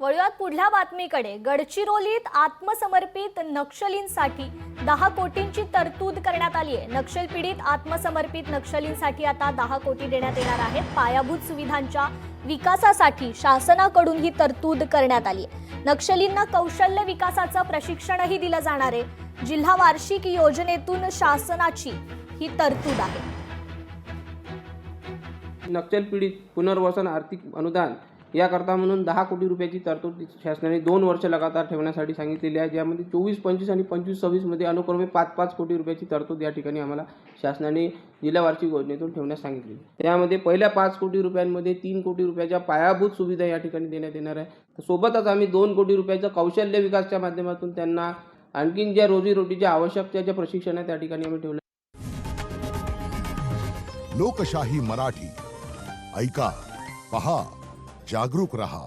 वळूयात पुढल्या बातमीकडे। गडचिरोलीत आत्मसमर्पित नक्षलींसाठी 10 कोटींची तरतूद करण्यात आली आहे। नक्षल पीडित आत्मसमर्पित नक्षलींसाठी आता 10 कोटी देण्यात येणार आहेत। पायाभूत सुविधांच्या विकासासाठी शासनाकडून ही तरतूद करण्यात आली आहे। नक्षलींना कौशल्य विकासाचं प्रशिक्षणही दिलं जाणार आहे। जिल्हा वार्षिक योजनेतून शासनाची ही तरतूद आहे। नक्षल पीडित पुनर्वसन आर्थिक अनुदान याकरता म्हणून 10 कोटी रुपयाची तरतूद शासनाने 2 वर्ष लगातार ठेवण्यासाठी सांगितलेली आहे, ज्यामध्ये 24-25 आणि 25-26 मध्ये अनुक्रमे 5-5 कोटी रुपयाची तरतूद या ठिकाणी आम्हाला शासनाने जिल्हा वार्षिक योजनेतून ठेवण्यास सांगितली। त्यामध्ये पहिल्या 5 कोटी रुपयांमध्ये 3 कोटी रुपयाच्या पायाभूत सुविधा या ठिकाणी देण्यात येणार आहे। सोबतच आम्ही 2 कोटी रुपयाचं कौशल्य विकासच्या माध्यमातून त्यांना आणखीन ज्या रोजीरोटीच्या आवश्यकतेच्या प्रशिक्षण त्या ठिकाणी आम्ही ठेवलं। लोकशाही मराठी ऐका, पहा, जागरूक रहा।